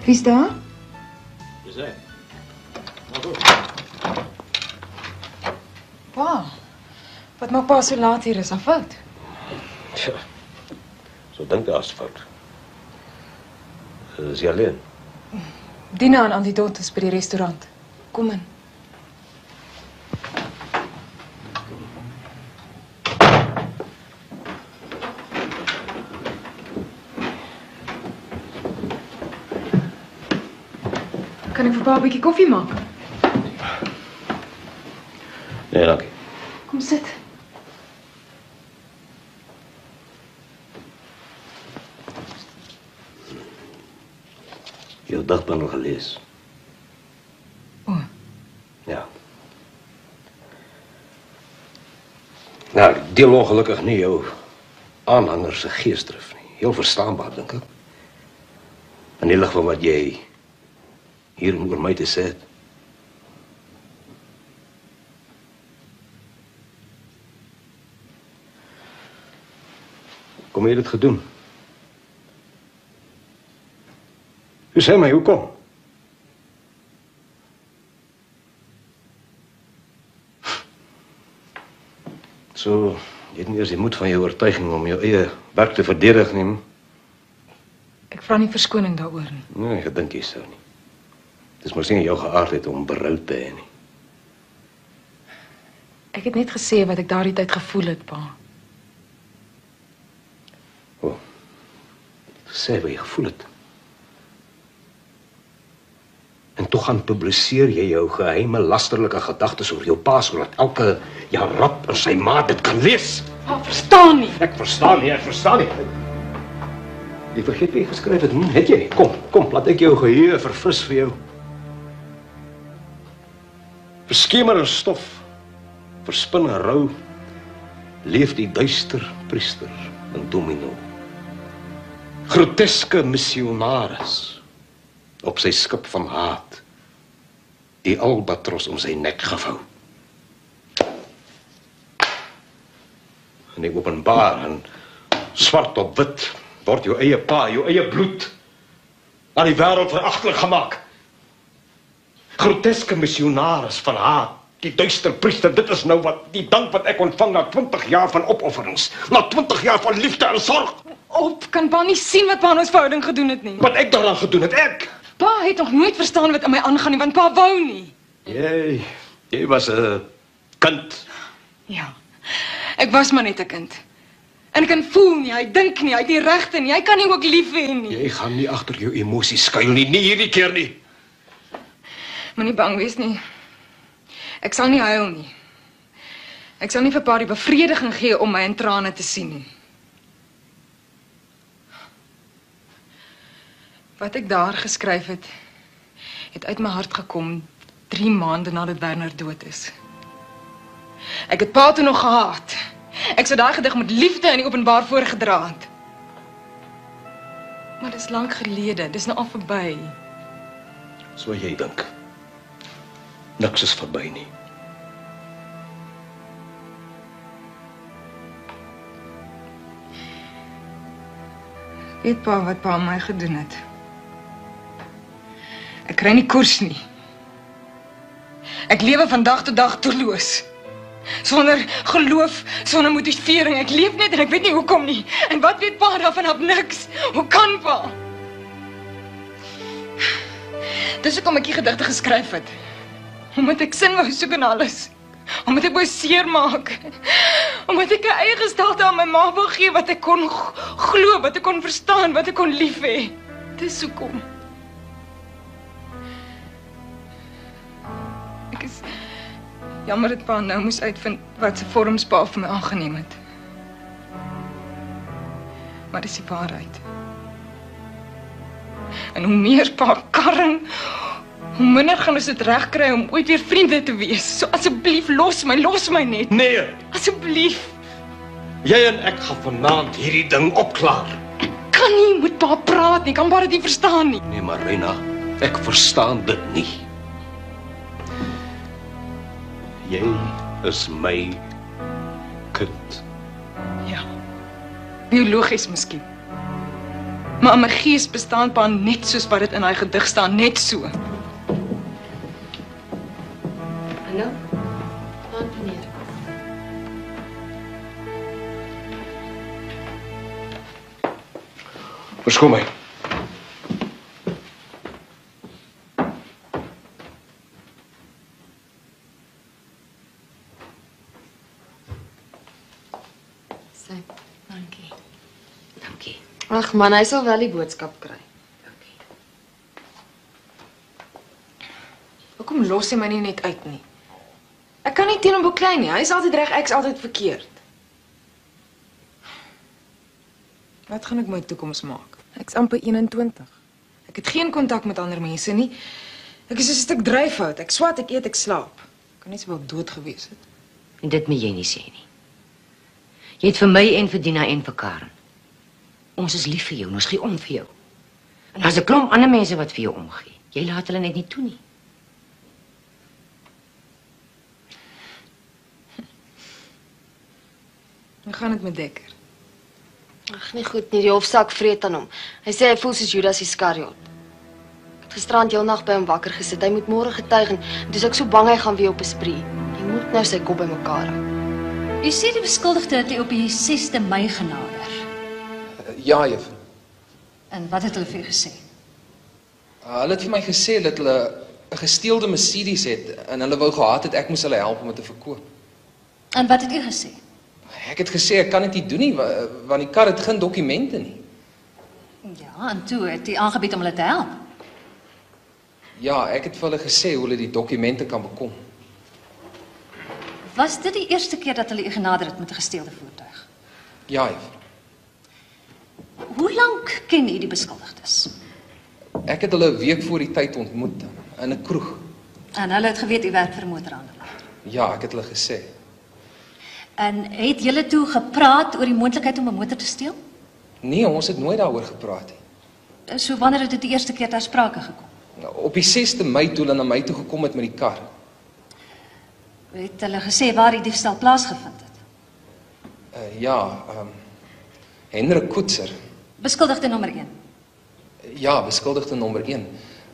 Wie's daar? Dis hy. Maar goed. Pa, wat maak pa so laat hier? Is aan fout? Tja, so dink jy as fout. Is jy alleen? Dina en Antidot is by die restaurant. Kom in. Kan ek vir pa 'n bietjie koffie maak? Nee, dankie. Kom sit. Jou dagbundel gelees. O, Ja. Nou, ek deel ongelukkig nie jou aanhanger se geesdrif nie. Heel verstaanbaar, dink ek. In die lig van wat jy hier oor my te sê het. Kom jy dit gedoen? Sê my, hoekom? So, jy het nie eers die moed van jou oortuiging om jou eie werk te verdedig nie. ek vra nie verskoning daaroor nie. Nee, ek dink jy sou nie. Dis mos nie jou geaardheid om berou te hê nie. Ek het net gesê wat ek daardie tyd gevoel het, pa. O, sê wat jy gevoel het. En toe gaan publiseer jy jou geheime lasterlike gedagtes oor jou pa sodat elke jarap in sy maat dit kan lees. Pa, verstaan nie. Ek verstaan nie. Jy vergeet wat jy geskryf het, het jy? Kom, laat ek jou geheue verfris vir jou. Verskemer en stof, verspin en rou, leef die duister priester in domino. Groteske missionaris, op sy skip van haat, die albatros om sy nek gevou. En die openbaar en swart op wit word jou eie pa, jou eie bloed aan die wêreld veragtelik gemaak. Groteske missionaris van haat, die duister priester, dit is nou wat die dank wat ek ontvang na 20 jaar van opofferings, na 20 jaar van liefde en sorg. Op, kan pa nie sien wat pa in ons verhouding gedoen het nie. Wat ek daaraan gedoen het, ek. Pa het nog nooit verstaan wat in my aangaan nie, want pa wou nie. Jy was 'n kind. Ja, ek was maar net 'n kind. En ek kan voel nie, hy dink nie, hy het nie regte nie, hy kan nie ook lief hê nie. Jy gaan nie agter jou emosies skuil nie, nie hierdie keer nie. Moenie bang wees nie. Ek sal nie huil nie. Ek sal nie vir pa die bevrediging gee om my in trane te sien nie. Wat ek daar geskryf het, het uit my hart gekom 3 maande nadat Werner dood is. Ek het pa toe nog gehaat. Ek sou daai gedig met liefde in die openbaar voorgedra het. Maar dis lank gelede, dis nou al verby. So jy dink. Niks is verby nie. Weet pa wat pa my gedoen het? Ek kry nie koers nie. Ek lewe van dag tot dag doelloos. Sonder geloof, sonder motivering. Ek leef net en ek weet nie hoekom nie. En wat weet pa daarvan af niks? Hoe kan pa? Dis hoekom ek die gedigte geskryf het. Omdat ek sin wou soek in alles. Omdat ek wou seermaak. Omdat ek 'n eie gestalte aan my ma wou gee wat ek kon glo, wat ek kon verstaan, wat ek kon lief hê. Dis hoekom. Ek is jammer dat pa nou moes uitvind wat se vorms pa vir my aangeneem het. Maar dis die waarheid. En hoe meer pa karring, hoe minder gaan ons dit regkry om ooit weer vriende te wees. So asseblief los my net. Nee, Asseblief. jy en ek gaan vanaand hierdie ding opklaar. Ek kan nie met pa praat nie, kan pa dit nie verstaan nie. Nee, maar Reina, ek verstaan dit nie. Jy is my kind. Ja. Biologies miskien. Maar in my gees bestaan pa net soos wat dit in daai gedig staan, net so. Hallo? Aan meneer. Verskoon my. Sy. Dankie. Dankie. Ag man, hy sal wel die boodskap kry. Dankie. Hoekom los hy my nie net uit nie? Ek kan nie teen hom beklei nie. Hy is altyd reg, ek is altyd verkeerd. Wat gaan ek my toekoms maak? Ek's amper 21. Ek het geen kontak met ander mense nie. Ek is 'n stuk dryfhout. Ek swat, ek eet, ek slaap. Ek kan nie sowel dood gewees het. En dit moet jy nie sê nie. Jy het vir my en vir Dina en vir Karen. Ons is lief vir jou, ons gee om vir jou. En daar's 'n klomp ander mense wat vir jou omgee. Jy laat hulle net nie toe nie. Hoe gaan dit met Dekker? Ag, nie goed nie, die hofsaak vreet aan hom. Hy sê hy voel soos Judas Iskariot. Ek het gisterand heelnag by hom wakker gesit. Hy moet môre getuig en dis ek so bang hy gaan weer op 'n spree. Hy moet nou sy kop bymekaar hou. U sê die beskuldigde het u op die 6de Mei genader. Ja, juffrou. En wat het hulle vir u gesê? Hulle het vir my gesê dat hulle 'n gesteelde Mercedes het en hulle wou gehad het ek moes hulle help om dit te verkoop. En wat het u gesê? Ek het gesê ek kan dit nie doen nie want die kar het geen dokumente nie. Ja, en toe het u aangebied om hulle te help. Ja, ek het vir hulle gesê hoe hulle die dokumente kan bekom. Was dit die eerste keer dat hulle u genader het met 'n gesteelde voertuig? Ja, juffrou. Hoe lank ken u die beskuldigdes? Ek het hulle 'n week voor die tyd ontmoet in 'n kroeg. En hulle het geweet u werk vir 'n motorhandelaar. Ja, ek het hulle gesê. En het julle toe gepraat oor die moontlikheid om 'n motor te steel? Nee, ons het nooit daaroor gepraat nie. So wanneer het dit die eerste keer ter sprake gekom? Nou, op die 6de Mei toe hulle na my toe gekom het met die kar. Het hulle gesê waar die diefstal plaasgevind het? Hendrik Koetser. Beskuldigde nommer 1. Ja, beskuldigde nommer 1.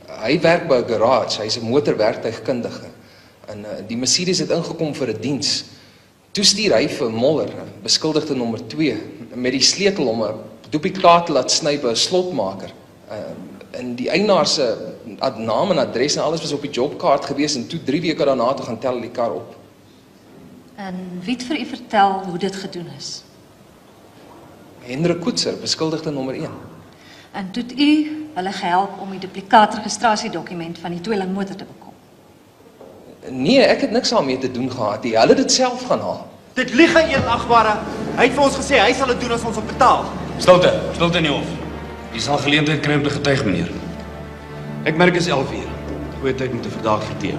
Hy werk by 'n garage, hy's 'n motorwerktuigkundige. En die Mercedes het ingekom vir 'n diens. Toe stuur hy vir Moller, beskuldigde nommer 2, met die sleutel om 'n duplikaat te laat sny by 'n slotmaker. En die eienaar se naam en adres en alles was op die jobkaart gewees en toe 3 weke daarna toe gaan tel hulle die kar op. En wie het vir u vertel hoe dit gedoen is? Hendrik Koetser, beskuldigde nommer 1. En toe het u hulle gehelp om die duplikaat registrasiedokument van die tweelingmotor te bekom? Nee, ek het niks daarmee te doen gehad nie. Hulle het dit self gaan haal. Dit lieg aan edelagbare. Hy het vir ons gesê hy sal dit doen as ons hom betaal. Stilte in die hof. Jy sal geleentheid kry om te getuig, meneer. Ek merk is 11 uur. Goeie tyd om te verdaag verteer.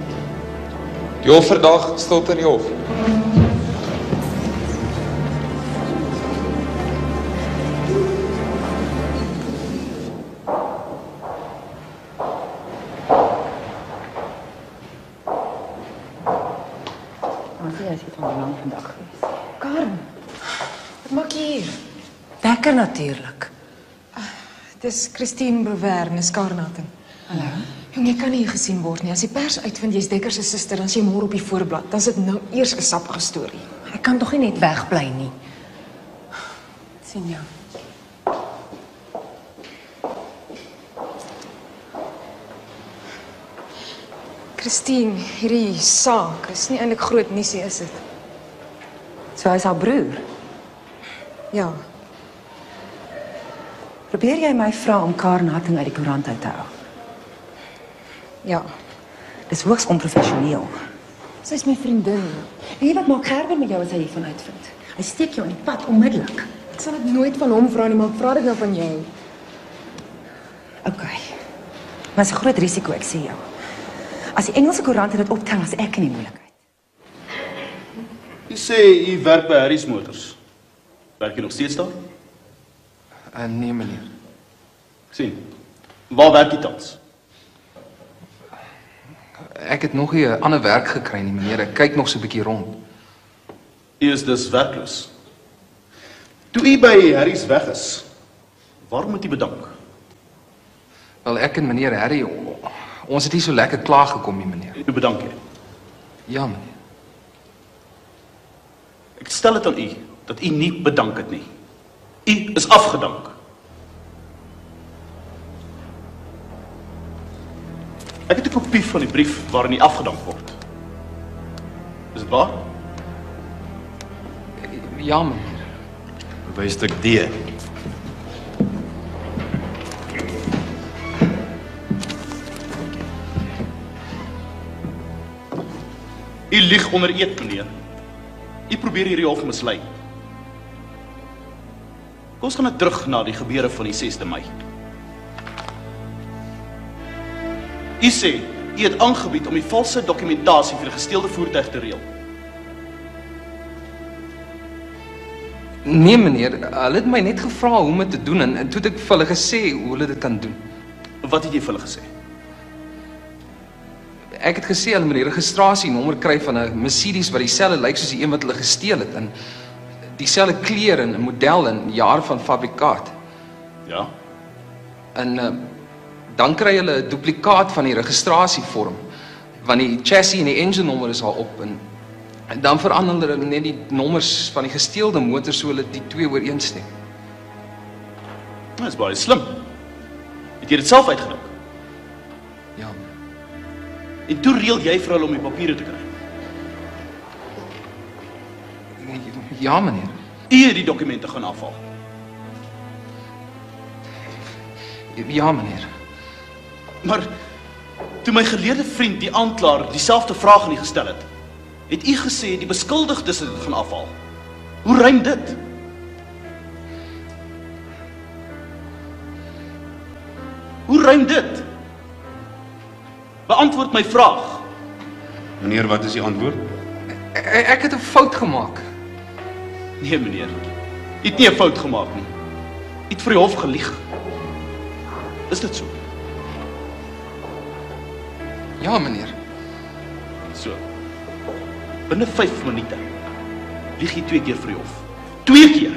Die hof verdaag, stilte in die hof. Karen, wat maak jy hier? Dekker natuurlik. Dis Christine Brewer, dis Karnaten. Hallo. Jong, jy kan nie hier gesien word nie. As die pers uitvind jy's Dekker se suster, dan is jy môre op die voorblad. Dan is dit nou eers 'n sappige storie. Ek kan tog nie net wegbly nie. Sien jou. Christine, hierdie saak is nie eintlik groot nuusie, is dit? So hy's haar broer. Ja. Probeer jy my vra om Karnaten uit die koerant uit te hou? Ja. Dis hoogs onprofessioneel. Sy's my vriendin. En wat maak Gerber met jou as hy hiervan uitvind? Hy steek jou in die pad onmiddellik. Ek sal dit nooit van hom vra nie, maar ek vra dit nou van jou. OK. Maar is 'n groot risiko, ek sê jou. As die Engelse koerante dit optel, as ek in die moeilikheid. Jy sê u werk by Harry's Motors. Werk jy nog steeds daar? Nee, meneer. Sien. Waar werk jy tans? Ek het nog nie 'n ander werk gekry nie, meneer. Ek kyk nog so 'n bietjie rond. U is dus werkloos. Toe u by Harry's weg is, waarom moet u bedank? Wel, ek en meneer Harry, ons het nie so lekker klaar gekom nie, meneer. U bedank jy. Ja, meneer. Ek stel dit aan u, dat u nie bedank het nie. U is afgedank. Ek het 'n kopie van die brief waarin u afgedank word. Is dit waar? Ja, meneer. Bewystuk D. U lieg onder eed, meneer. U probeer hierdie hof mislei. Kom ons gaan nou terug na die gebeure van die 6de Mei. U sê, u het aangebied om die valse dokumentasie vir die gesteelde voertuig te reël. Nee, meneer, hulle het my net gevra hoe om dit te doen en toe het ek vir hulle gesê hoe hulle dit kan doen. Wat het jy vir hulle gesê? Ek het gesê hulle moet die registrasienommer kry van 'n Mercedes wat dieselfde lyk soos die een wat hulle gesteel het en dieselfde kleur en model en jaar van fabrikaat. Ja. En dan kry hulle 'n duplikaat van die registrasievorm, want die chassis en die engine nommer is al op en dan verander hulle net die nommers van die gesteelde motor so hulle die twee ooreenstem. Dit is baie slim. Het jy dit self uitgedink? Ja. En toe reël jy vir hulle om die papiere te kry. Ja, meneer. U het die dokumente gaan afhaal. Ja, meneer. Maar toe my geleerde vriend die aanklaer dieselfde vraag aan u gestel het u gesê die beskuldigdes het dit gaan afhaal. Hoe rym dit? Hoe rym dit? Beantwoord my vraag. Meneer, wat is die antwoord? Ek het 'n fout gemaak. Nee, meneer. U het nie 'n fout gemaak nie. U het vir die hof gelieg. Is dit so? Ja, meneer. So. Binne 5 minute lieg jy 2 keer vir die hof. 2 keer.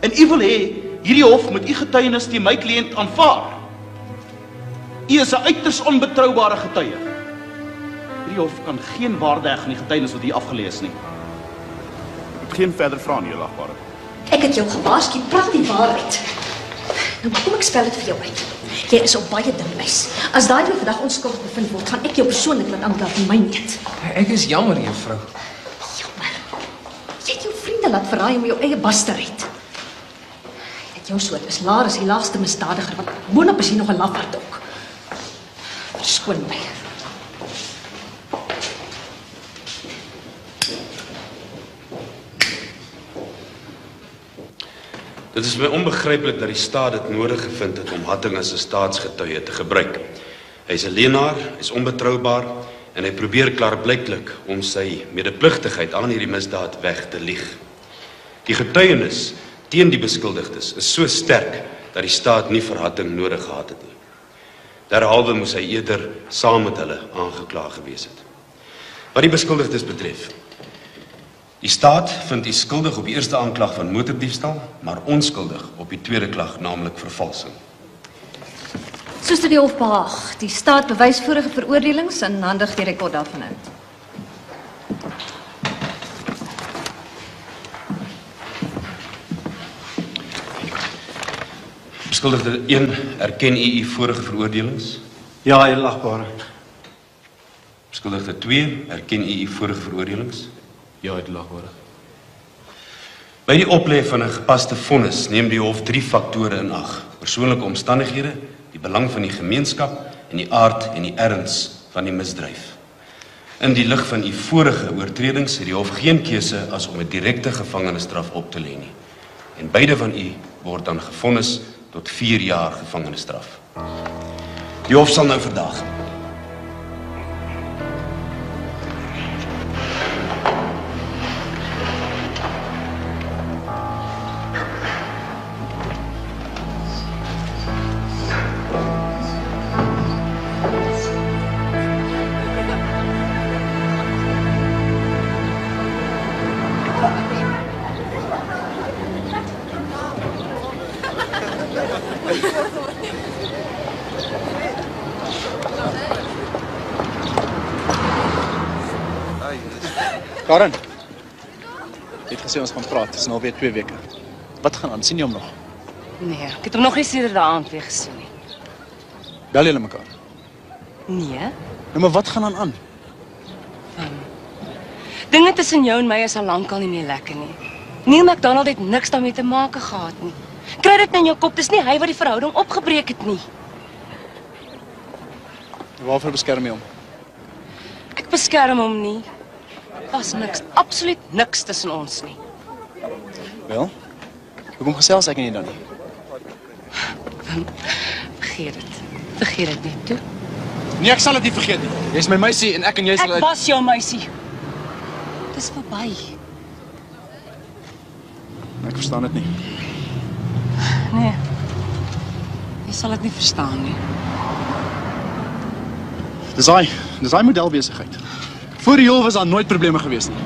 En u wil hê hierdie hof moet u getuienis teen my kliënt aanvaar. U is 'n uiters onbetroubare getuie. Hierdie hof kan geen waarde heg aan die getuienis wat hier afgelees nie. Ek het geen verder vrae nie, lagbare. Ek het jou gewaarsku, praat die waarheid. Nou kom ek spel dit vir jou uit. Jy is op baie dun ys. As daai twee vandag onskuldig bevind word, gaan ek jou persoonlik laat aankla vir my net. Ek is jammer, juffrou. Jammer. Jy het jou vriende laat verraai om jou eie bas te red. Net jou soort is laer as die laagste misdadiger, wat boonop is hier nog 'n lafaard ook. Verskoon my. Dit is my onbegryplik dat die staat dit nodig gevind het om Hattingh as 'n staatsgetuie te gebruik. Hy is 'n leienaar, hy is onbetroubaar en hy probeer klaarblyklik om sy medepligtigheid aan hierdie misdaad weg te lieg. Die getuienis teen die beskuldigdes is so sterk dat die staat nie vir Hattingh nodig gehad het nie. Derhalwe moes hy eerder saam met hulle aangekla gewees het. Wat die beskuldigdes betref, die staat vind u skuldig op die eerste aanklag van motordiefstal, maar onskuldig op die tweede klag, naamlik vervalsing. Soos dit die hof behaag, die staat bewys vorige veroordelings en handig die rekord daarvan uit. Beskuldigde 1, erken u vorige veroordelings? Ja, edelagbare. Beskuldigde 2, erken u vorige veroordelings? Ja, edelagbare. By die oplê van 'n gepaste vonnis neem die hof 3 faktore in ag: persoonlike omstandighede, die belang van die gemeenskap en die aard en die erns van die misdryf. In die lig van u vorige oortredings het die hof geen keuse as om 'n direkte gevangenisstraf op te lê nie. En beide van u word dan gevonnis tot 4 jaar gevangenisstraf. Die hof sal nou verdaag. Karen. Jy het gesê ons gaan praat, dit is nou alweer 2 weke. Wat gaan aan? Sien jy hom nog? Nee, ek het hom nog nie sedert die aand weer gesien nie. Bel julle mekaar? Nee. Nou, maar wat gaan aan? Dinge tussen jou en my is al lankal nie meer lekker nie. Neil McDonald het niks daarmee te maak gehad nie. Kry dit in jou kop, dis nie hy wat die verhouding opgebreek het nie. Waarvoor beskerm jy hom? Ek beskerm hom nie. Daar's niks, absoluut niks tussen ons nie. Wel? Hoekom gesels ek nie dan nie? Vergeet dit net toe. Nee, ek sal dit nie vergeet nie. Jy's my meisie en ek en jy sal Ek was jou meisie. Dis verby. Ek verstaan dit nie. Nee. Jy sal dit nie verstaan nie. Dis daai modelbesigheid. Voor die jol was daar nooit probleme gewees nie.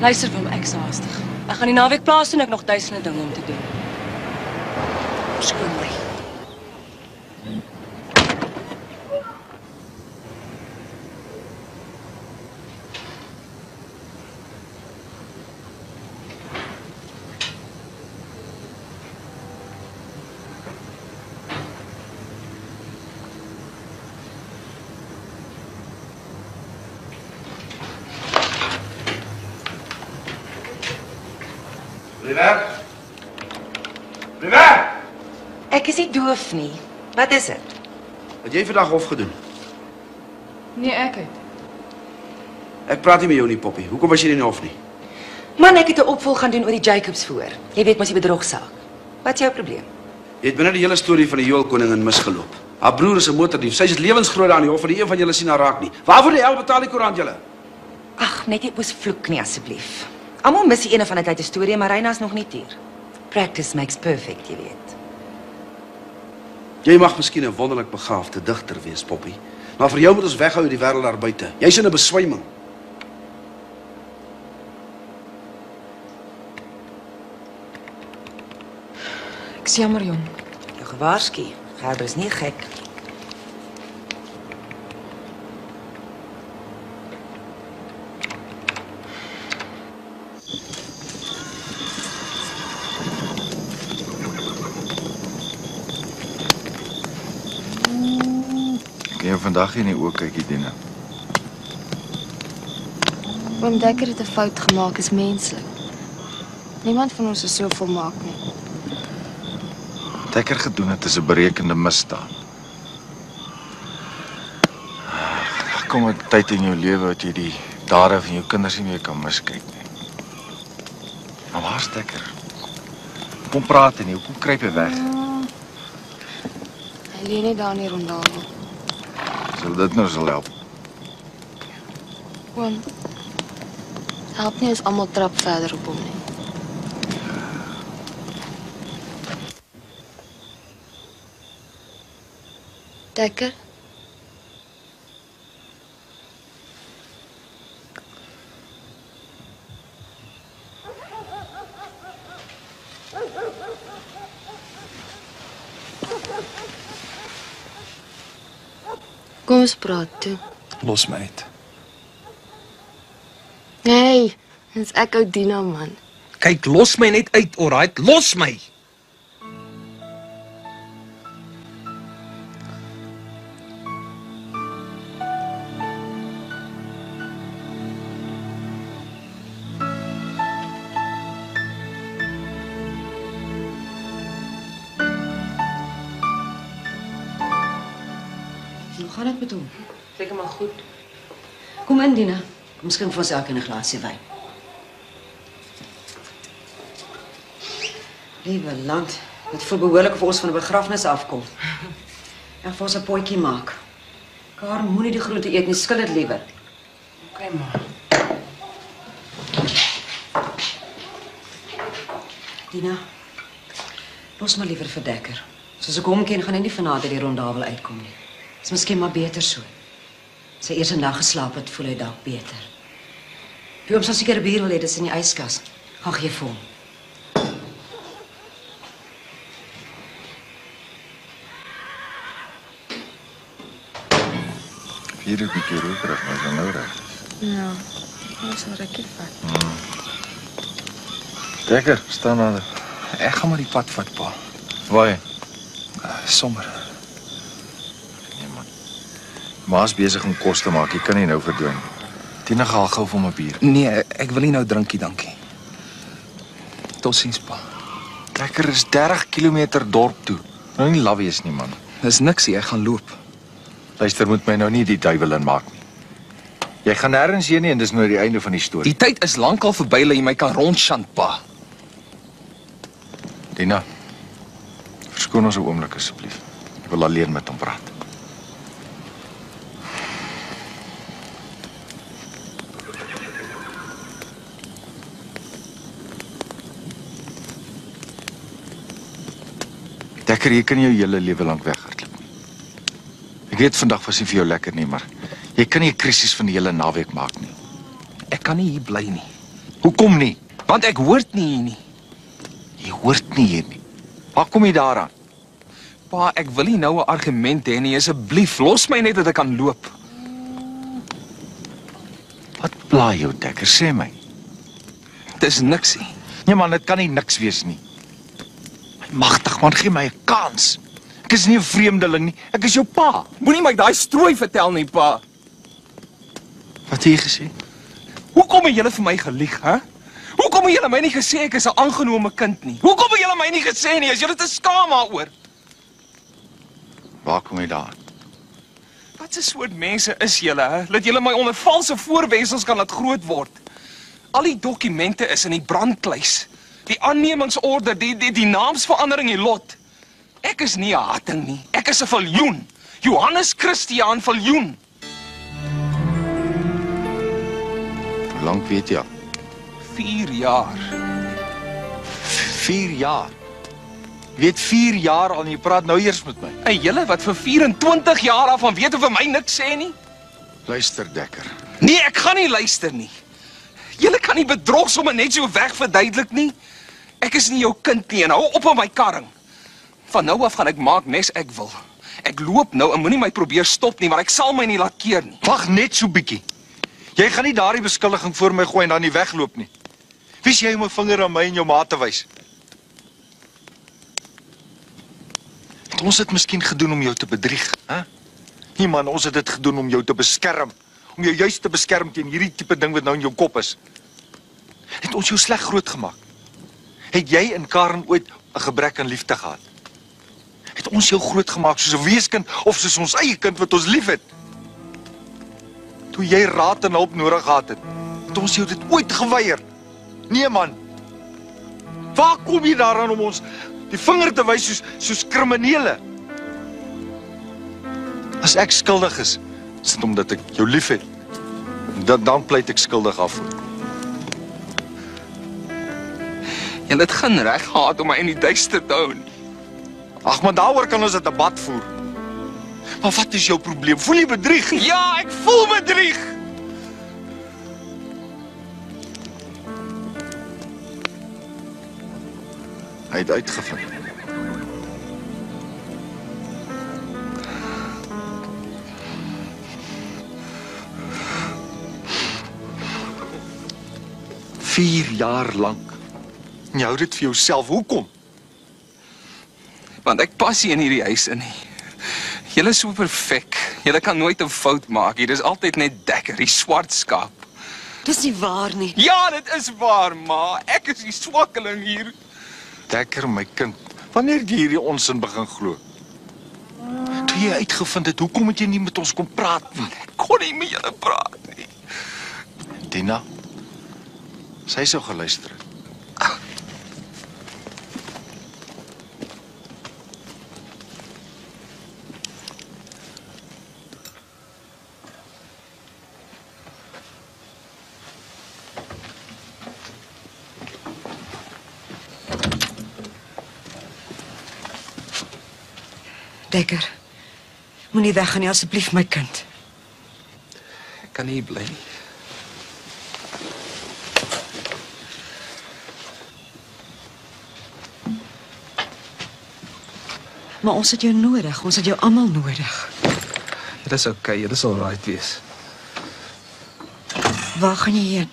Luister vir my, ek's haastig. Ek gaan die naweek plaas en ek nog duisende dinge om te doen. Verskoon my. River! Ek is nie doof nie. Wat is dit? Wat jy vandag hof gedoen? Nee, ek het. Ek praat nie met jou nie, Poppy. Hoekom was jy nie in die hof nie? Man, ek het 'n opvolg gaan doen oor die Jacobs voor. Jy weet mos die bedrogsaak. Wat is jou probleem? Jy het binne die hele storie van die Joelkoningin misgeloop. Haar broer is 'n motordief. Sy is lewensgroot daar in die hof en nie een van julle sien haar raak nie. Waarvoor die hel betaal die koerant julle? Ag, net nie oos vloek nie asseblief. Almal mis die ene van 'n tyd 'n storie, maar Reina is nog nie hier. Practice makes perfect, jy weet. Jy mag miskien 'n wonderlik begaafde digter wees, Poppy, maar vir jou moet ons weghou uit die wêreld daar buite. Jy's in 'n beswyming. Ek's jammer, jong. Jou gewaarsku. Gerber is nie gek. Kan jy vandag hier nie ook kykie, Dina? Oom Dekker het 'n fout gemaak, is menslik. Niemand van ons is so volmaak nie. Dekker gedoen het is 'n berekende misdaad. Daar kom 'n tyd in jou lewe wat jy die dade van jou kinders nie meer kan miskyk nie. Maar waar's Dekker? Kom praat en nie, hoekom kruip hy weg? Hy lê net daar in die rondawel. Sal dit nou sal help? Oom, help nie as almal trap verder op hom nie. Dekker? Kom ons praat toe. Los my uit. Nee, dis ek ou Dina man. Kyk, los my net uit, alright? Los my. Hoe gaan dit met hom? Seker maar goed. Kom in, Dina. Kom skink vir ons elk 'n glasie wyn. Liewe land, dit voel behoorlik of ons van 'n begrafnis afkom. En vir ons 'n potjie maak. Karen moenie die groente eet nie, skil dit liewer. Okay, ma. Dina, los maar liewer vir Dekker. Soos ek hom ken, gaan hy nie vanaand uit die rondawel uitkom nie. Is miskien maar beter so. Sy eers 'n nag geslaap het, voel hy dalk beter. Wie ons seker 'n bier wil hê, dis in die yskas. Gaan gee vir hom. Hier is 'n bietjie rokerig, maar is nou reg. Ja, Ons sal rukkie vat. Dekker, staan nader. Ek gaan maar die pad vat, pa. Waar? Sommer. Ma's besig om kos te maak, jy kan nie nou verdwyn. Tina gaan gou vir my bier. Nee, ek wil nie nou drinkie, dankie. Totsiens, pa. Dekker is 30 kilometer dorp toe. Nou nie laf wees nie, man. Dis niks, ek gaan loop. Luister, moet my nou nie die duiwel inmaak nie. Jy gaan nêrens heen nie en dis nou die einde van die storie. Die tyd is lankal verby dat jy my kan rondshant, pa. Tina, verskoon ons 'n oomblik asseblief. Ek wil alleen met hom praat. Dekker, jy kan jou hele lewe lank weghardloop. Ek weet vandag was nie vir jou lekker nie, maar jy kan nie 'n krisis van die hele naweek maak nie. Ek kan nie hier bly nie. Hoekom nie? Want ek hoort nie hier nie. Jy hoort nie hier nie. Waar kom jy daaraan? Pa, ek wil nie nou 'n argument hê nie. Asseblief, los my net dat ek kan loop. Wat pla jou, Dekker? Sê my. Dis niks nie. Nee man, dit kan nie niks wees nie. Magtig man, gee my 'n kans. Ek is nie 'n vreemdeling nie. Ek is jou pa. Moenie my daai strooi vertel nie, pa. Wat het jy gesê? Hoekom het julle vir my gelieg, hè? Hoekom het julle my nie gesê ek is 'n aangenome kind nie? Hoekom het julle my nie gesê nie? Is julle te skaam daaroor? Waar kom jy daar? Wat 'n soort mense is julle, hè? Dat julle my onder valse voorwendsels kan laat groot word. Al die dokumente is in die brandkluis. Die aannemingsorde, die naamsverandering, die lot. Ek is nie 'n Hatting nie. Ek is 'n Viljoen. Johannes Christiaan Viljoen. Hoe lank weet jy al? 4 jaar. 4 jaar? Jy weet 4 jaar al en jy praat nou eers met my. En julle wat vir 24 jaar af van weet of vir my niks sê nie? Luister, Dekker. Nee, ek gaan nie luister nie. Julle kan nie bedrog sommer net so weg verduidelik nie. Ek is nie jou kind nie en hou op met my karring. Van nou af gaan ek maak nes ek wil. Ek loop nou en moenie my probeer stop nie, maar ek sal my nie laat keer nie. Wag net so bietjie. Jy gaan nie daardie beskuldiging voor my gooi en dan nie wegloop nie. Wie's jy om 'n vinger aan my en jou ma te wys? Ons het miskien gedoen om jou te bedrieg, hè? Nee man, ons het dit gedoen om jou te beskerm. Om jou juist te beskerm teen hierdie tipe ding wat nou in jou kop is. Het ons jou sleg groot gemaak? Het jy en Karen ooit 'n gebrek aan liefde gehad? Het ons jou groot gemaak soos 'n weeskind of soos ons eie kind wat ons liefhet? Toe jy raad en hulp nodig gehad het ons jou dit ooit geweier? Nee man. Waar kom jy daaraan om ons die vinger te wys soos kriminele? As ek skuldig is dit omdat ek jou liefhet. Dan pleit ek skuldig af. Jy het geen reg gehad om my in die duister te hou. Ag, maar daaroor kan ons 'n debat voer. Maar wat is jou probleem? Voel jy bedrieg? Ja, ek voel bedrieg. Hy het uitgevind. Vier jaar lank. En jy hou dit vir jouself. Hoekom? Want ek pas nie in hierdie huis in nie. Julle is so perfek. Julle kan nooit 'n fout maak. Hier is altyd net Dekker, die swart skaap. Dis nie waar nie. Ja, dit is waar, ma. Ek is die swakkeling hier. Dekker, my kind. Wanneer jy hierdie onsin begin glo? Toe jy uitgevind het, hoekom het jy nie met ons kom praat nie? Ek kon nie met julle praat nie. Tina, sy sou geluister het. Dekker, moenie weggaan nie asseblief my kind. Ek kan nie bly nie. Maar ons het jou nodig, ons het jou almal nodig. Dit is okay, dit sal right wees. Waar gaan jy heen?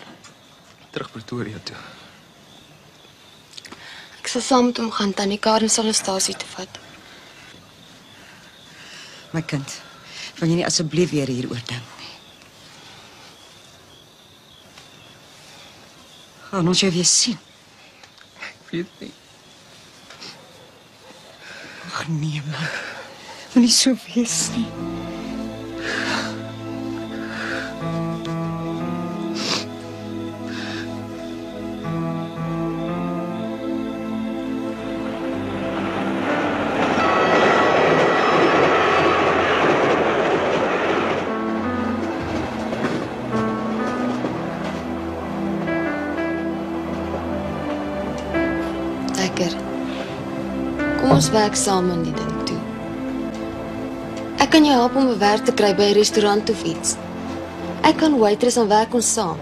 Terug Pretoria toe. Ek sal saam met hom gaan, Tannie Karen sal 'n stasie toe vat. My kind, wil jy nie asseblief weer hieroor dink nie? Gaan ons jou weer sien? Ek weet nie. Ag nee man, moenie so wees nie. Ons werk saam aan die ding toe. Ek kan jou help om 'n werk te kry by 'n restaurant of iets. Ek kan waitress en werk ons saam.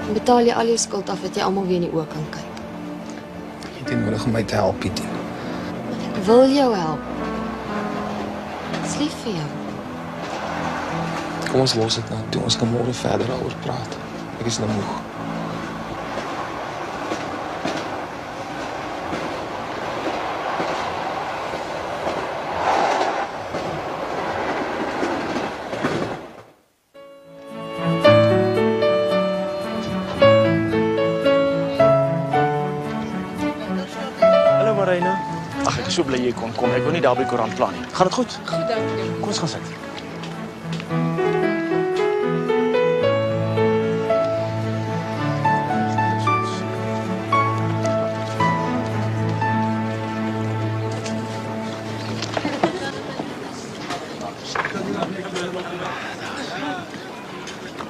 En betaal jy al jou skuld af dat jy almal weer in die oë kan kyk. Jy het nie nodig om my te help, Pietie. Ek wil jou help. Dis lief vir jou. Kom ons los dit nou toe. Ons kan môre verder daaroor praat. Ek is nou moeg. So bly jy kon kom. Ek wil nie daar by die koerant kla nie. Gaan dit goed? Goed, dankie. Kom ons gaan sit.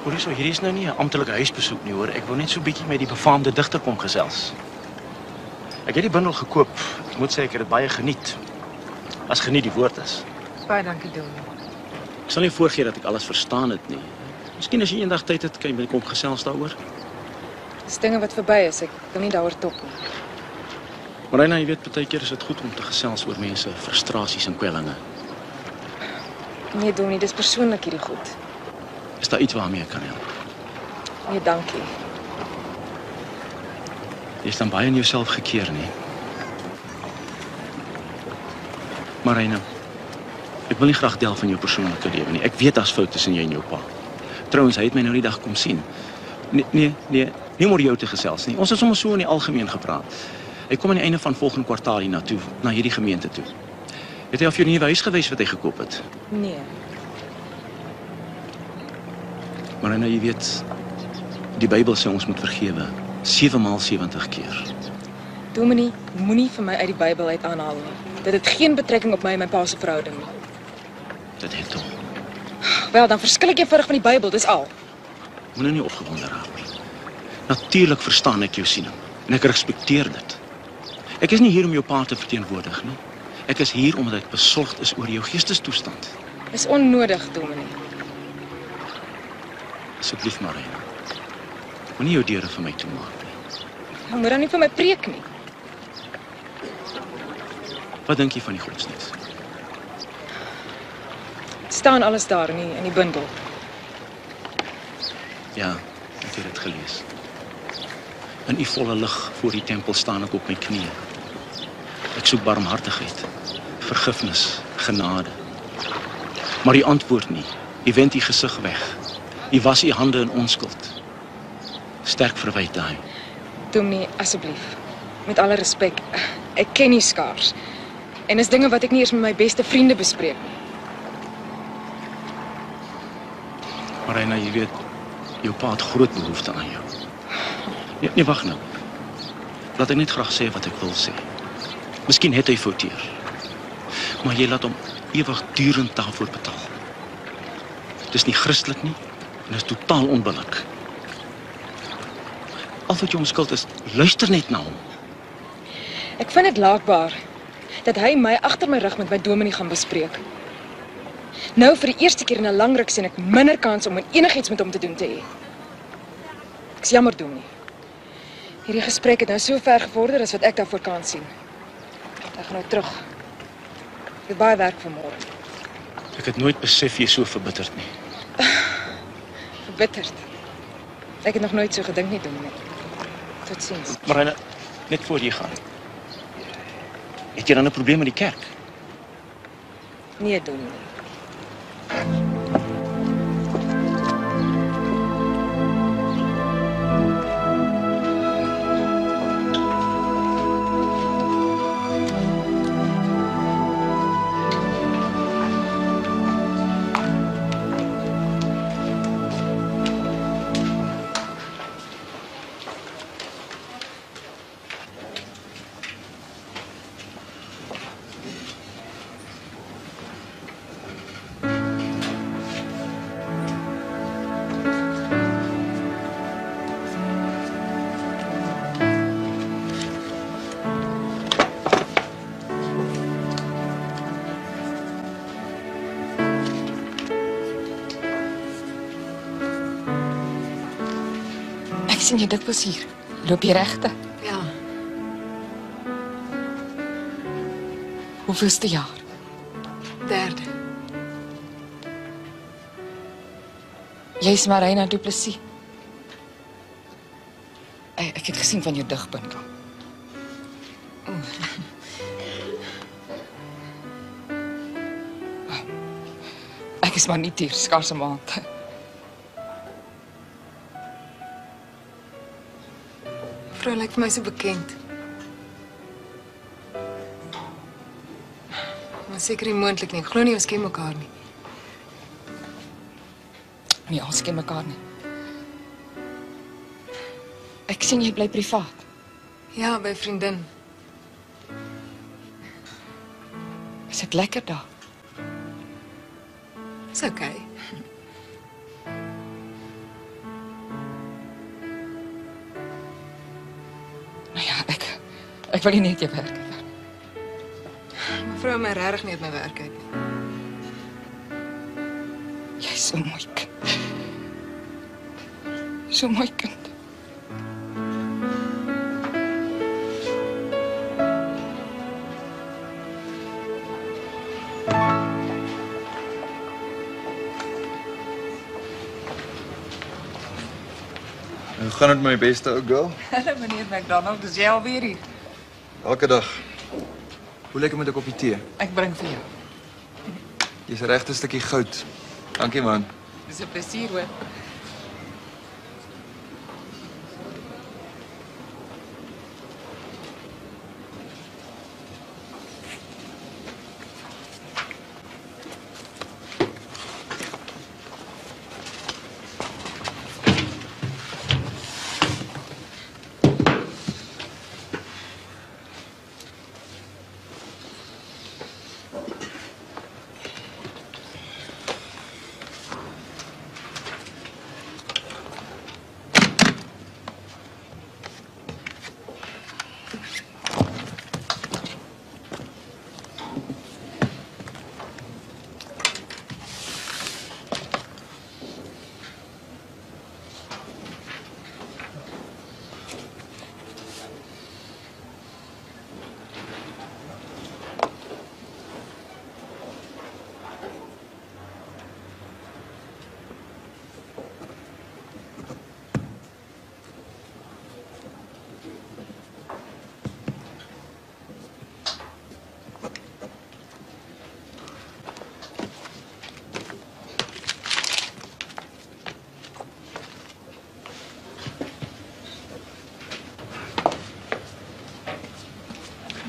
Hoor so, hierdie is nou nie 'n amptelike huisbesoek nie, hoor. Ek wou net so 'n bietjie met die befaamde digter kom gesels. Ek het die bundel gekoop. Ek moet sê ek het dit baie geniet. As geniet die woord is. Baie dankie, Dom. Ek sal nie voorgee dat ek alles verstaan het nie. Miskien as jy eendag tyd het, kan jy met kom gesels daaroor. Dis dinge wat verby is. Ek wil nie daaroor top nie. Marina, jy weet, partykeer is dit goed om te gesels oor mense frustrasies en kwellinge. Nee, Dom, dis persoonlik hierdie goed. Is daar iets waarmee ek kan help? Nee, dankie. Jy is dan baie in jouself gekeer, nie? Marina, ek wil nie graag deel van jou persoonlike lewe nie. Ek weet daar's foute tussen jy en jou pa. Trouwens, hy het my nou die dag kom sien. Nee, nie om oor jou te gesels nie. Ons het sommer so in die algemeen gepraat. Hy kom aan die einde van volgende kwartaal hier na hierdie gemeente toe. Het hy of jou nuwe huis gewys wat hy gekoop het? Nee. Marina, jy weet, die Bybel sê ons moet vergewe. 7 maal 70 keer. Dominee, moenie vir my uit die Bybel uit aanhaal nie. Dit het geen betrekking op my en my pa se verhouding nie. Dit het hom. Wel, dan verskil ek eenvoudig van die Bybel, dis al. Moet nou nie opgewonde raak nie. Natuurlik verstaan ek jou siening en ek respekteer dit. Ek is nie hier om jou pa te verteenwoordig nie. Ek is hier omdat ek besorgd is oor jou geestestoestand. Dis onnodig, Dominee. Asseblief, Marina. Moenie jou deure vir my toemaak nie. Jy moet dan nie vir my preek nie. Wat dink jy van die godsdienst? Het staan alles daar in die bundel. Ja, ek het dit gelees. In u volle lig voor die tempel staan ek op my knieë. Ek soek barmhartigheid, vergifnis, genade. Maar u antwoord nie. U wend u gesig weg. U was u hande in onskuld. Sterk verwyd daai. Dominee, asseblief. Met alle respek, ek ken nie skaars. En is dinge wat ek nie eers met my beste vriende bespreek nie. Marina, jy weet, jou pa het groot behoefte aan jou. Nee, wag nou. Laat ek net graag sê wat ek wil sê. Miskien het hy fouteer. Maar jy laat hom ewigdurend daarvoor betaal. Dis nie Christelik nie en is totaal onbillik. Al wat jy om skuld is, luister net na hom. Ek vind dit laakbaar dat hy my agter my rug met my dominee gaan bespreek. Nou vir die eerste keer in 'n lang ruk sien ek minder kans om enigiets met hom te doen te hê. Ek's jammer, dominee. Hierdie gesprek het nou so ver gevorder as wat ek daarvoor kan sien. Ek gaan nou terug. Ek het baie werk vir môre. Ek het nooit besef jy so verbitterd nie. Verbitterd. Ek het nog nooit so gedink nie, Dominee. Totsiens. Marina, net voor jy gaan. Het jy dan 'n probleem met die kerk? Nee, Dominee. Ek sien jy dikwels hier. Loop jy regte? Ja. Hoeveelste jaar? 3de. Jy's Marina Du Plessis. Ek het gesien van jou digbundel. Ek is maar nie hier, skaars 'n maand. Vrou lyk vir my so bekend. Maar seker nie moontlik nie. Ek glo nie ons ken mekaar nie. Nee, ons ken mekaar nie. Ek sien jy bly privaat. Ja, by 'n vriendin. Is dit lekker daar? Dis okay. Nou ja, ek wil nie net jou werk hê. Mevrou my regtig nie uit my werk uit nie. Jy's so mooi kind. So mooi kind. Hoe gaan dit met my beste ou girl? Hallo meneer McDonald, dis jy alweer hier? Elke dag. Hoe lyk dit met 'n koppie tee? Ek bring vir jou. Jy's 'n regte stukkie goud. Dankie man. Dis 'n plesier hoor.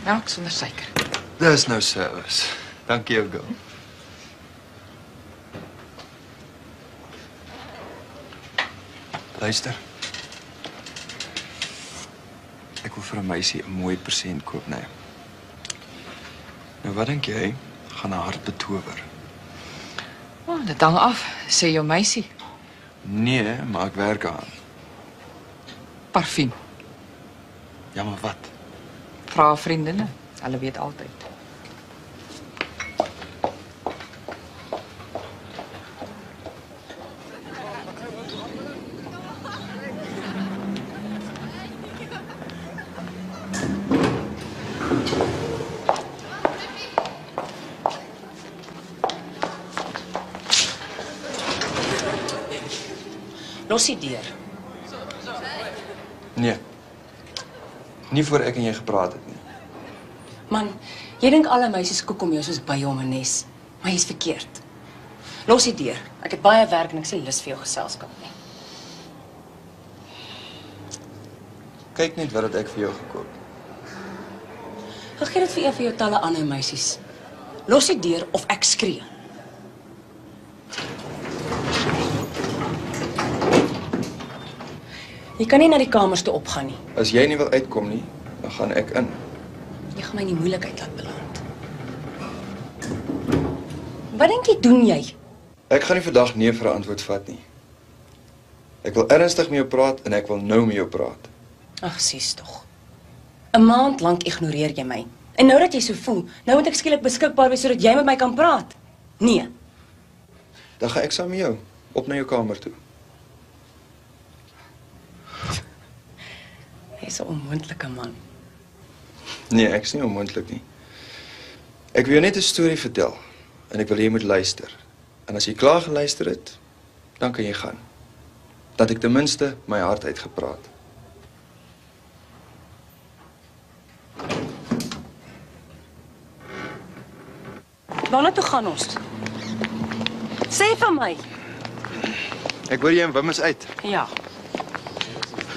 Melk sonder suiker. Dis nou service. Dankie ou girl. Luister. Ek wil vir 'n meisie 'n mooi persent koop, nee. Nou wat dink jy gaan haar hart betower? Oh, dit hang af, sê jou meisie. Nee, maar ek werk aan. Parfum. Ja, maar wat? Vra vriendinne, hulle weet altyd. Los die deur. Nee. Nie voor ek en jy gepraat het nie. Man, jy dink alle meisies koek om jou soos by om 'n nes, maar jy's verkeerd. Los die deur. Ek het baie werk en ek sê lus vir jou geselskap nie. Kyk net wat het ek vir jou gekoop. Ek gee dit vir een van jou talle ander meisies. Los die deur of ek skree. Jy kan nie na die kamers toe opgaan nie. As jy nie wil uitkom nie, dan gaan ek in. Jy gaan my in die moeilikheid laat beland. Wat dink jy doen jy? Ek gaan nie vandag nee vir 'n antwoord vat nie. Ek wil ernstig met jou praat en ek wil nou met jou praat. Ag, sies tog. 'n Maand lank ignoreer jy my. En nou dat jy so voel, nou moet ek skielik beskikbaar wees sodat jy met my kan praat. Nee. Dan gaan ek saam met jou op na jou kamer toe. Jy's 'n onmoontlike man. Nee, ek is nie onmoontlik nie. Ek wil jou net 'n storie vertel en ek wil jy moet luister. En as jy klaar geluister het, dan kan jy gaan. Dat ek ten minste my hart uitgepraat. Waarna toe gaan ons? Sê vir my. Ek hoor jy en Wim is uit. Ja.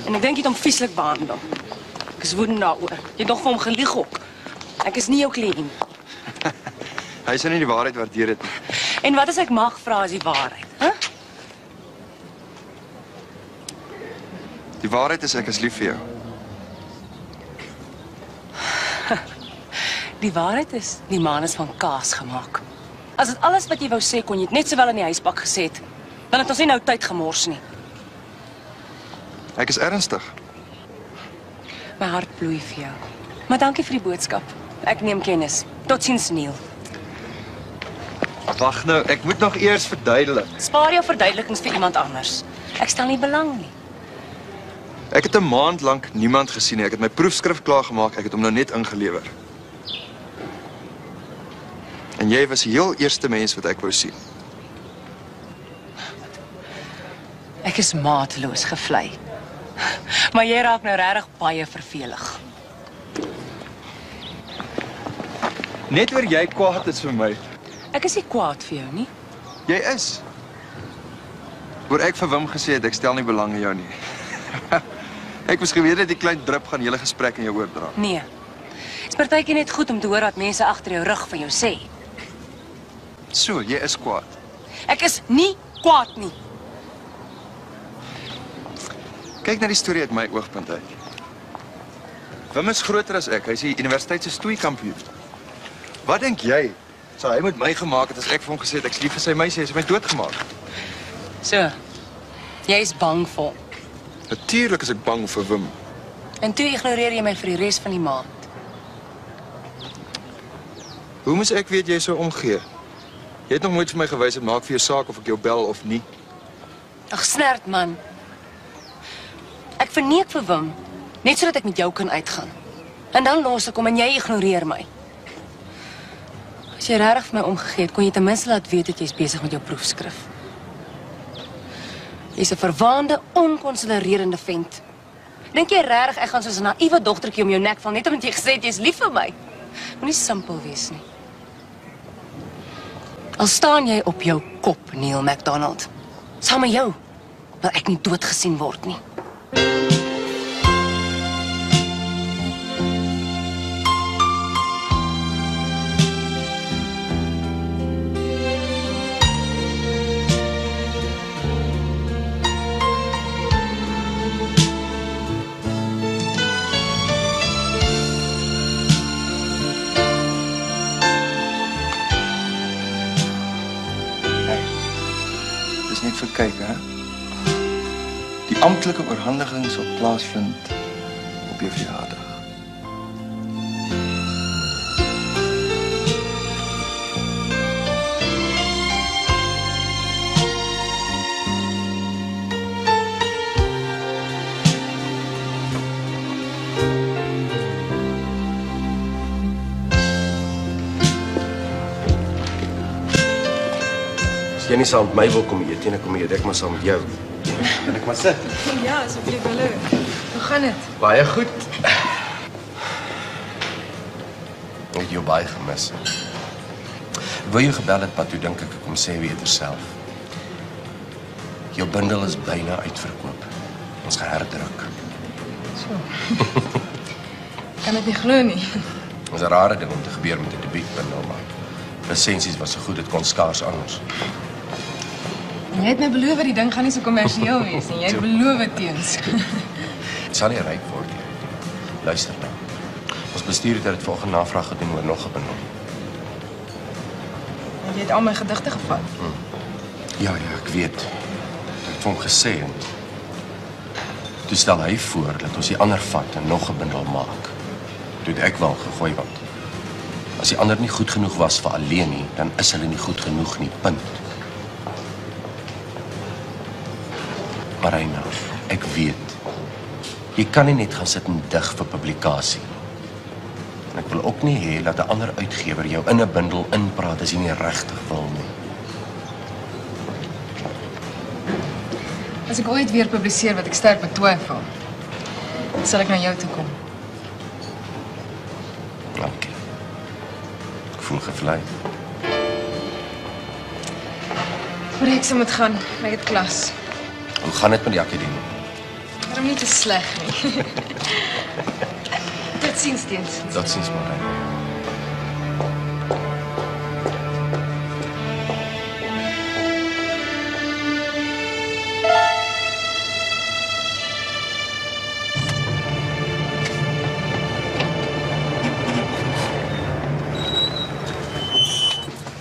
En ek dink jy het hom vieslik behandel. Ek is woedend daaroor. Jy het nog vir hom gelieg ook. Ek is nie jou kliënt. Hy sou nie die waarheid waardeer het nie. En wat as ek mag vra is die waarheid, hè? Die waarheid is ek is lief vir jou. Die waarheid is, die maan is van kaas gemaak. As dit alles wat jy wou sê, kon jy dit net sowel in die huisbak gesê het. Dan het ons nie nou tyd gemors nie. Ek is ernstig. My hart bloei vir jou. Maar dankie vir die boodskap. Ek neem kennis. Totsiens, Neil. Wag nou, ek moet nog eers verduidelik. Spaar jou verduidelikings vir iemand anders. Ek stel nie belang nie. Ek het 'n maand lank niemand gesien nie. Ek het my proefskrif klaargemaak. Ek het hom nou net ingelewer. En jy was die heel eerste mens wat ek wou sien. Ek is mateloos gevlei. Maar jy raak nou regtig baie vervelig. Net oor jy kwaad is vir my. Ek is nie kwaad vir jou nie. Jy is. Oor ek vir Wim gesê het, ek stel nie belang in jou nie. Ek was geweet dat die klein drup gaan hele gesprek in jou oordra. Nee. Dit is partykeer net goed om te hoor wat mense agter jou rug van jou sê. So, jy is kwaad. Ek is nie kwaad nie. Kyk na die storie uit my oogpunt uit. Wim is groter as ek. Hy is die universiteit se stoeikampioen. Wat dink jy? Sou hy met my gemaak het as ek vir hom gesê het ek's lief vir sy meisie, hy het my doodgemaak. So. Jy is bang vir hom. Natuurlik is ek bang vir Wim. En toe ignoreer jy my vir die res van die maand. Hoe moes ek weet jy sou omgee? Jy het nog nooit vir my gewys het maak vir jou saak of ek jou bel of nie. Ag, snert man. Ek verneek vir Wim, net sodat ek met jou kan uitgaan. En dan los ek hom en jy ignoreer my. As jy regtig vir my omgegee het, kon jy ten minste laat weet dat jy's besig met jou proefskrif. Jy's 'n verwaande, onkonsidererende vent. Dink jy regtig ek gaan soos 'n naïewe dogtertjie om jou nek val net omdat jy gesê het jy's lief vir my? Moenie simpel wees nie. Al staan jy op jou kop, Neil MacDonald. Saam met jou wil ek nie doodgesien word nie. Net vir kyk, hè? Die amptelike oorhandiging sal plaasvind op jou verjaardag. As jy nie saam met my wil kom eet nie, dan kom eet ek maar saam met jou. Kan ek maar sit? Ja, asseblief, hallo. gaan dit? Baie goed. Ek het jou baie gemis. Ek wou jou gebel het, maar toe dink ek kom sê weer terself. Jou bundel is byna uitverkoop. Ons geherdruk. So. Kan dit nie glo nie. Dit was 'n rare ding om te gebeur met 'n debuutbundel, maar resensies was so goed, dit kon skaars anders. En jy het my beloof die ding gaan nie so kommersieel wees nie. Jy het beloof teens. Dit sal nie ryk word nie. Luister nou. Ons bestuur het dit volgende navraag gedoen oor nog 'n bundel. En jy het al my gedigte gevat. Ja, ek weet. Ek het vir hom gesê en toe stel hy voor dat ons die ander vat en nog 'n bundel maak. Toe het ek wel gegooi want as die ander nie goed genoeg was vir alleen nie, dan is hulle nie goed genoeg nie, punt. Maar Reina, ek weet, jy kan nie net gaan sit en dig vir publikasie. En ek wil ook nie hê dat 'n ander uitgewer jou in 'n bundel inpraat as jy nie regtig wil nie. As ek ooit weer publiseer wat ek sterk betwyfel, sal ek na jou toe kom. Dankie. Ek voel gevlei. Maar ek sal moet gaan, ek het klas. Hoe gaan dit met die akademie? Waarom nie te sleg nie. Tot ziens, Teens. Tot ziens, Marijn.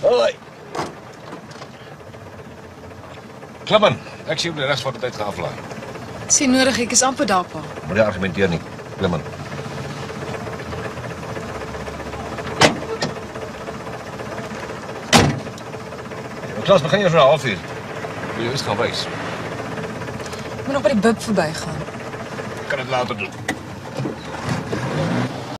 Hoi. Klim in. Ek sien op die regs van die tyd geaflaai. Sien nodig, ek is amper daar, pa. Moenie argumenteer nie. Klim in. Die klas begin eers na 12:30. Wil jy eens gaan wys? Ek moet nog by die bib verbygaan. Ek kan dit later doen.